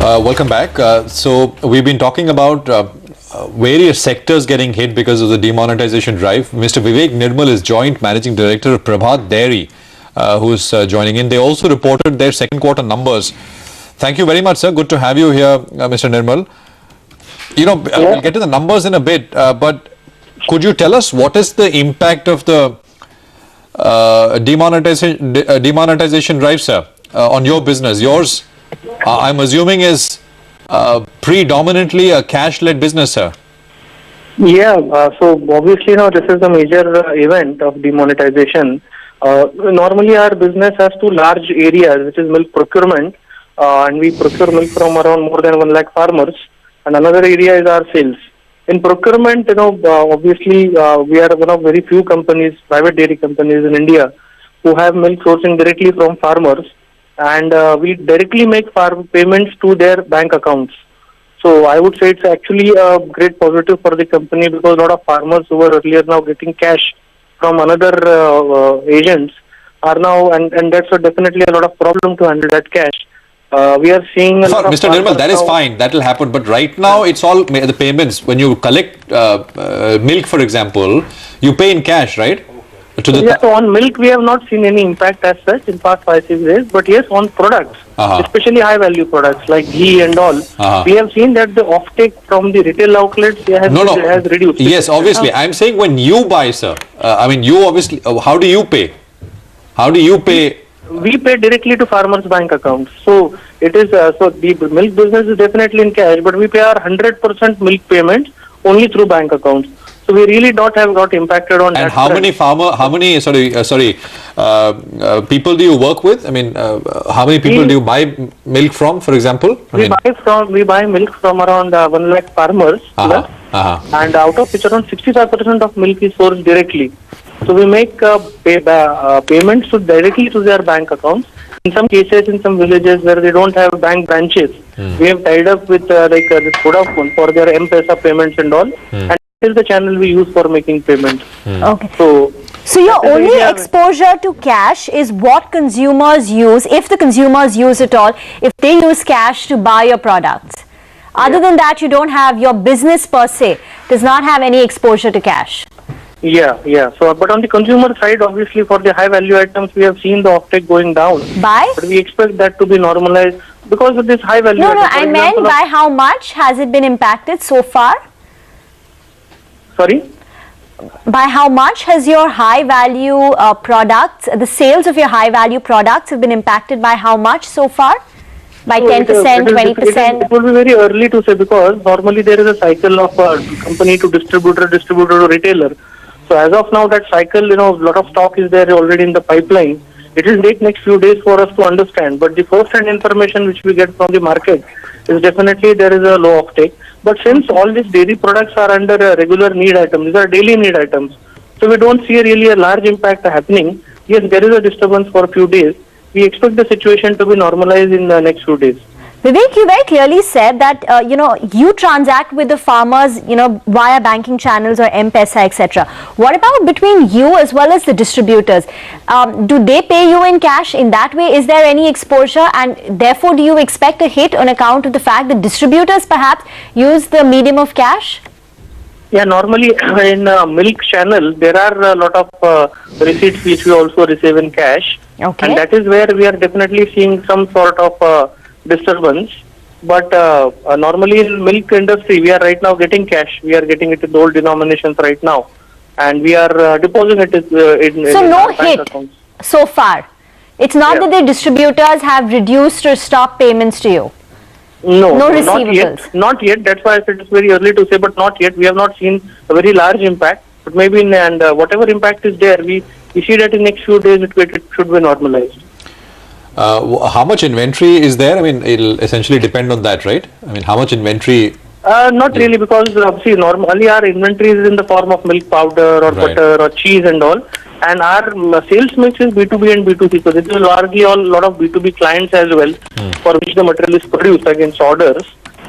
Welcome back. So we've been talking about various sectors getting hit because of the demonetization drive. Mr. Vivek Nirmal is Joint Managing Director of Prabhat Dairy, who's joining in. They also reported their second quarter numbers. Thank you very much, sir. Good to have you here, Mr. Nirmal. We'll get to the numbers in a bit, but could you tell us what is the impact of the demonetization drive, sir, on your business? Yours, I'm assuming, is predominantly a cash-led business, sir. Yeah, so obviously now this is a major event of demonetization. Normally our business has two large areas, which is milk procurement, and we procure milk from around more than 1 lakh farmers, and another area is our sales. In procurement, obviously we are one of very few companies, private dairy companies in India, who have milk sourcing directly from farmers, and we directly make farm payments to their bank accounts. So I would say it's actually a great positive for the company, because a lot of farmers who were earlier now getting cash from another agents are now, and that's definitely a lot of problem to handle that cash. We are seeing a lot of Mr. Nirmal, that is fine, that will happen, but right now it's all the payments. When you collect milk, for example, you pay in cash, right? So on milk we have not seen any impact as such in past 5-6 days, but yes, on products, especially high value products like ghee and all, we have seen that the offtake from the retail outlets has reduced. Yes, obviously. I'm saying when you buy, sir, you obviously, how do you pay? We pay directly to farmers' bank accounts. So it is, so the milk business is definitely in cash, but we pay our 100% milk payments only through bank accounts. So we really not have got impacted on that. And how many people do you work with? I mean, how many people do you buy milk from, for example? We buy milk from around 1 lakh farmers, and out of which around 65% of milk is sourced directly. So we make payments directly to their bank accounts. In some cases, in some villages where they don't have bank branches, we have tied up with Vodafone for their M-Pesa payments and all. And is the channel we use for making payments. Okay. So your only exposure to cash is what consumers use, if the consumers use it all, if they use cash to buy your products. Other than that, you don't have, your business per se does not have any exposure to cash. Yeah. So, but on the consumer side, obviously for the high value items, we have seen the offtake going down. But we expect that to be normalized because of this high value. No, I meant by how much has it been impacted so far? Sorry? By how much has your high value products, the sales of your high value products have been impacted by how much so far? By 10%, 20%? It will be very early to say, because normally there is a cycle of company to distributor to retailer. So as of now, that cycle, a lot of stock is there already in the pipeline. It will take next few days for us to understand. But the first-hand information which we get from the market is definitely there is a low offtake. But since all these dairy products are under a regular need items, these are daily need items, so we don't see really a large impact happening. Yes, there is a disturbance for a few days. We expect the situation to be normalized in the next few days. Vivek, you very clearly said that, you transact with the farmers, via banking channels or M-Pesa, etc. What about between you as well as the distributors? Do they pay you in cash in that way? Is there any exposure, and therefore do you expect a hit on account of the fact that distributors perhaps use the medium of cash? Yeah, normally in milk channel, there are a lot of receipts which we also receive in cash. Okay. And that is where we are definitely seeing some sort of disturbance. But normally in milk industry, we are right now getting cash. We are getting it in old denominations right now. And we are depositing it in so no bank hit accounts so far. It's not that the distributors have reduced or stopped payments to you. No receivables. Not yet. That's why I said it's very early to say, but not yet. We have not seen a very large impact. But maybe whatever impact is there, we see that in next few days it should be normalized. How much inventory is there? I mean, it'll essentially depend on that, right? I mean, how much inventory? Not really, because see, normally our inventory is in the form of milk powder or butter or cheese and all. And our sales mix is B2B and B2C. So this is largely a lot of B2B clients as well, for which the material is produced against orders.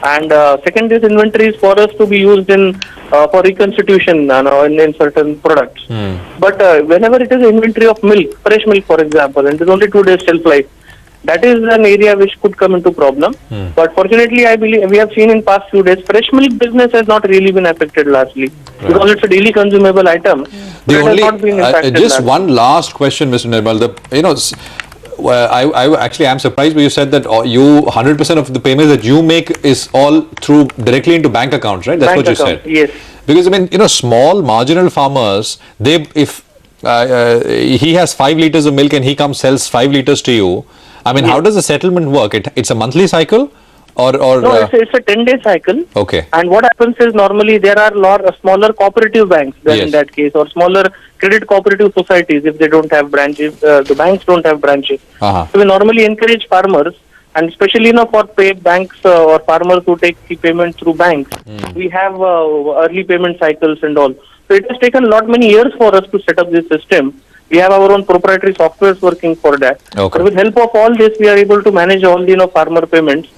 And second is inventories for us to be used in for reconstitution in certain products. But whenever it is inventory of milk, fresh milk for example, and it is only 2 days shelf life, That is an area which could come into problem. But fortunately, I believe we have seen in past few days, fresh milk business has not really been affected largely because it's a daily consumable item. The It has not been only impacted just largely. one last question, Mr. Nirmal. I actually am surprised when you said that you 100% of the payments that you make is all through directly into bank accounts, right? That's Bank what you account, said. yes. Because I mean, small marginal farmers, if he has 5 liters of milk and he comes sells 5 liters to you, I mean, how does the settlement work? It's a monthly cycle, or No, it's a 10-day cycle. Okay. And what happens is normally there are smaller cooperative banks there in that case, or smaller credit cooperative societies if they don't have branches. The banks don't have branches. So we normally encourage farmers, and especially for banks or farmers who take the payment through banks, we have early payment cycles and all. So it has taken many years for us to set up this system. We have our own proprietary softwares working for that. Okay. But with help of all this, we are able to manage all the farmer payments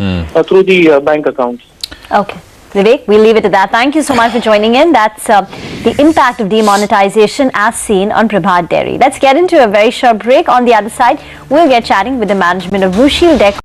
through the bank accounts. Okay. Vivek, we'll leave it at that. Thank you so much for joining in. That's the impact of demonetization as seen on Prabhat Dairy. Let's get into a very short break. On the other side, we'll get chatting with the management of Blue Shield Deck.